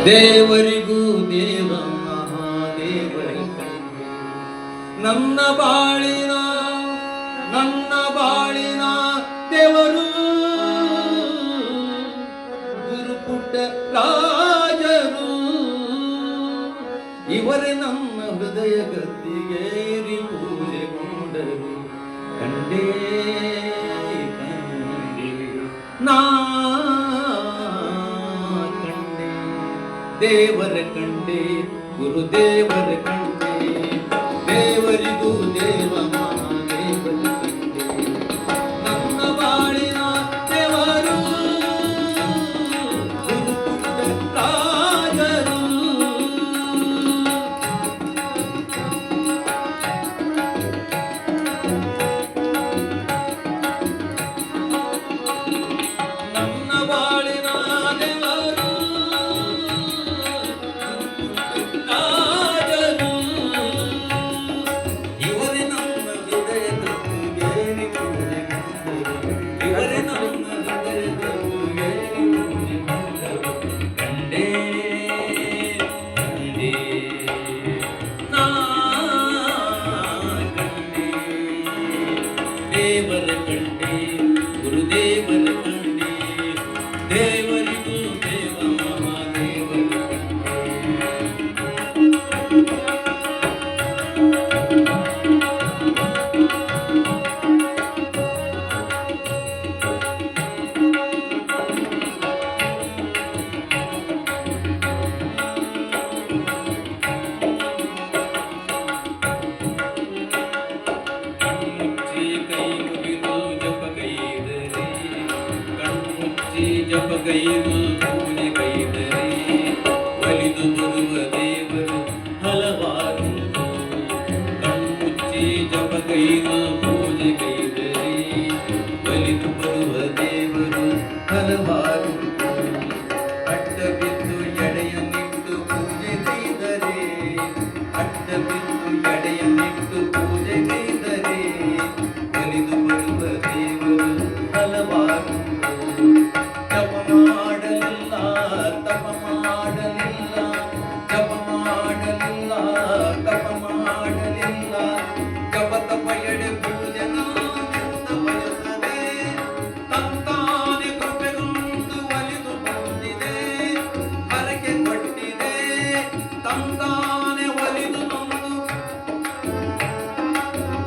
ದೇವರಿಗೂ ದೇವ ಮಹಾದೇವರಿ ನನ್ನ ಬಾಳಿನ ದೇವರು ಗುರುಪುಟ್ಟ ರಾಜರು ಇವರೇ ನಮ್ಮ ಹೃದಯ ಗದ್ದಿಗೇರಿ ಪೂಜೆಗೊಂಡರು ಕಂಡೇ ನಾ ಕಂಡೆ ದೇವರ ಕಂಡೆ ಗುರುದೇವರ ಕಂಡೆ ದೇವರಿಗೂ ದೇವ ಮಹಾದೇವರ ಕಂಡೆ ನನ್ನ ಬಾಳಿನ ದೇವರು ಗುರುಪುಟ್ಟ ರಾಜರು ನನ್ನ ಬಾಳಿನ ದೇವರು ರಾಜರು ಇವರೇ ನಮ್ಮ ಹೃದಯ ಗದ್ದಿಗೇರಿ ಪೂಜೆಗೊಂಡರು ಇವರೇ ನಮ್ಮ ಹೃದಯ ಗದ್ದಿಗೇರಿ ಪೂಜೆಗೊಂಡರು ಕಂಡೇ ಕಂಡೇ ನಾ ಕಂಡೇ ದೇವರ ಕಂಡೇ ಗುರುದೇವರ ಕಂಡೇ ದೇವರಿಗೂ ದೇವ ಮಹಾದೇವರ ಕಣ್ಮುಚ್ಚಿ ಕೈ ಮುಗಿದು ಜಪಗೈದರೆ ಕಣ್ಮುಚ್ಚಿ ಜಪಗೈದು ಪೂಜೆ ಗೈದರೆ ಒಲಿದು ಬರುವ ದೇವರು ಹಲವಾರುಂಟು ಕಣ್ಮುಚ್ಚಿ ಜಪಗೈದು ಪೂಜೆ ಗೈದರೆ ಒಲಿದು ಬರುವ ದೇವರು ಹಲವಾರುಂಟು ಅಡ್ಡ ಬಿದ್ದು ಎಡೆಯನ್ನಿಟ್ಟು ಪೂಜೆ ಗೈದರೆ ಅಡ್ಡ ಬಿದ್ದು ಎಡೆಯನ್ನಿಟ್ಟು ಪೂಜೆ ಗೈದರೆ ಒಲಿದು ಬರುವ ದೇವರು ಹಲವಾರು ಜಪ ಮಾಡಲಿಲ್ಲ ತಪ ಮಾಡಲಿಲ್ಲ ಜಪ ಮಾಡಲಿಲ್ಲ ತಪ ಮಾಡಲಿಲ್ಲ ಜಪ ತಪ ಎಡೆ ಪೂಜೆ ನಾನೆಂದು ಬಯಸದೆ ತಂತಾನೆ ಕೃಪೆಗೊಂಡು ಒಲಿದು ಬಂದಿದೆ ಹರಕೆ ಕೊಟ್ಟಿದೆ ತಂತಾನೆ ಒಲಿದು ಬಂದು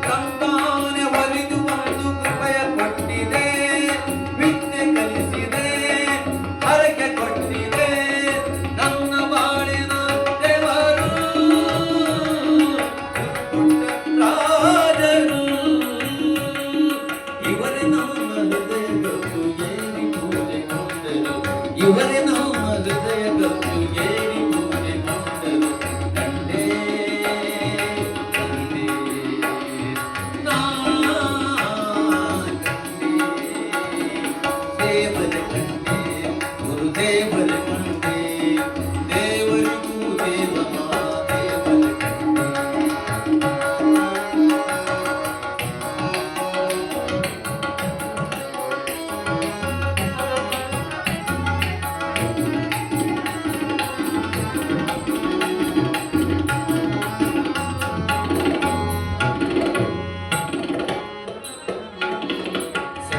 ತಂತಾನೆ ಒಲಿದು ಬಂದು ಕೃಪೆಯ ಕೊಟ್ಟಿದೆ ವಿದ್ಯೆ ಕಲಿಸಿದೆ ಹರಕೆ ಕೊಟ್ಟಿದೆ ನನ್ನ ಬಾಳಿನ ದೇವರು ಗುರುಪುಟ್ಟ ರಾಜರು ಇವರೇ ನಮ್ಮ ಹೃದಯ ಗದ್ದಿಗೇರಿ ಪೂಜೆಗೊಂಡರು ಇವರೇ ನಮ್ಮ ಹೃದಯ ಗದ್ದಿಗೇರಿ ಪೂಜೆಗೊಂಡರು ಕಂಡೇ ಕಂಡೇ ನಾ ಕಂಡೇ ದೇವರ ಕಂಡೇ ಗುರುದೇವರ ಕಂಡೇ ದೇವರಿಗೂ ದೇವ ಮಹಾದೇವರ ಕಂಡೇ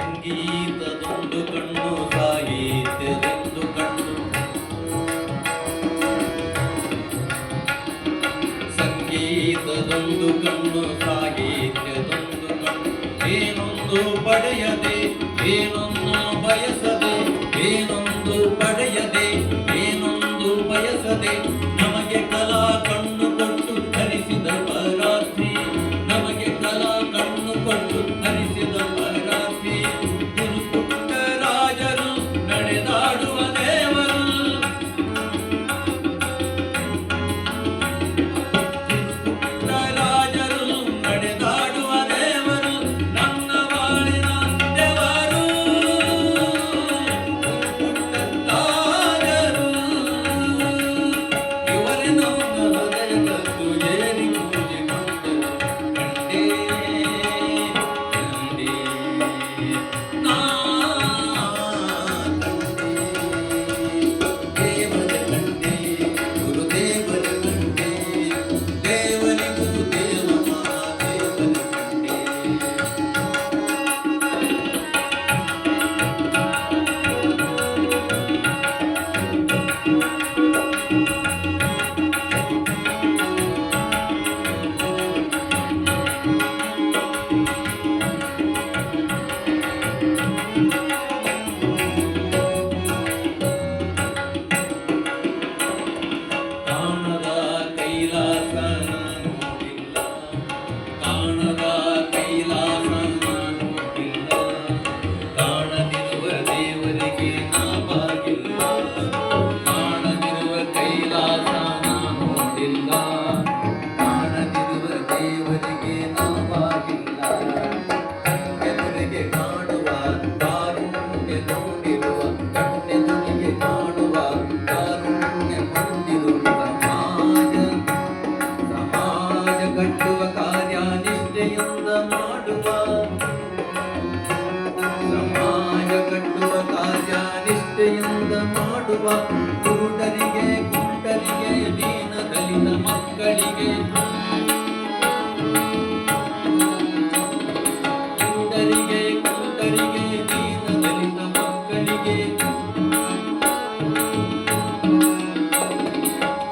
ಸಂಗೀತದೊಂದು ಕಣ್ಣು ಸಾಹಿತ್ಯದೊಂದು ಕಣ್ಣು ಸಂಗೀತದೊಂದು ಕಣ್ಣು ಸಾಹಿತ್ಯದೊಂದು ಕಣ್ಣು ಏನೊಂದು ಪಡೆಯದೆ ಏನೊಂದು ಬಯಸದೆ ಏನೊಂದು ಪಡೆಯದೆ ಏನೊಂದು ಬಯಸದೆ ನಮಗೆ ಕಲಾ ಕಣ್ಣು ಕೊಟ್ಟು ಹರಿಸಿದ ಪರಾತ್ರಿ ನಮಗೆ ಕಲಾ ಕಣ್ಣು ಕೊಟ್ಟು ಹರಿಸಿದ ಪರಾತ್ರಿ ಗುರುಪುಟ್ಟ ರಾಜರು ನಡೆದಾಡುವ ದೇವರು ಗುರುಪುಟ್ಟ ರಾಜರು ನಡೆದಾಡುವ ದೇವರು ನನ್ನ ಬಾಳಿನ ದೇವರು ಗುರುಪುಟ್ಟ ಕುರುಡರಿಗೆ ಕುಂಟರಿಗೆ ದೀನ ದಲಿತ ಮಕ್ಕಳಿಗೆ ಕುರುಡರಿಗೆ ಕುಂಟರಿಗೆ ದೀನ ದಲಿತ ಮಕ್ಕಳಿಗೆ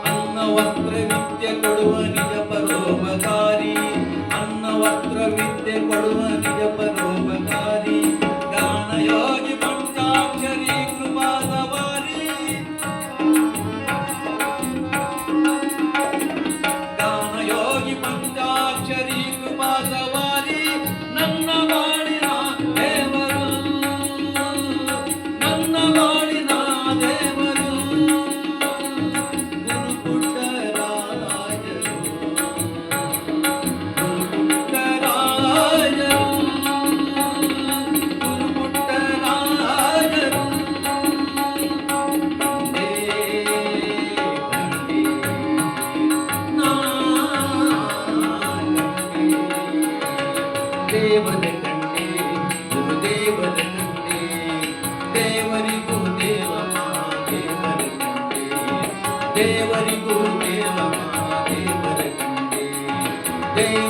ಅನ್ನ ವಸ್ತ್ರ ವಿದ್ಯೆ ಕೊಡುವ ನಿಜ ಪರೋಪಕಾರಿ ಅನ್ನ ವಸ್ತ್ರ ವಿದ್ಯೆ ಕೊಡುವ ನಿಜ ಪರೋಪಕಾರಿ ಜ್ಞಾನಯೋಗಿ ಪಂಚಾಕ್ಷರಿ ಕೃಪಾ ಸವಾರಿ ಜ್ಞಾನಯೋಗಿ ಪಂಚಾಕ್ಷರಿ ಕೃಪಾ ಸವಾರಿ ನನ್ನ ಬಾಳಿನ ದೇವರು ನನ್ನ ಬಾಳಿನ ದೇವರು ಗುರುಪುಟ್ಟರಾಜರು ಗುರುಪುಟ್ಟರಾಜರು ದೇವರ ಕಂಡೆ ಗುರುದೇವರ ಕಂಡೆ ದೇವರಿಗೂ ದೇವ ದೇವರ ಕಂಡೆ ದೇವರಿಗೂ ದೇವ ದೇವರ ಕಂಡೆ ದೇವ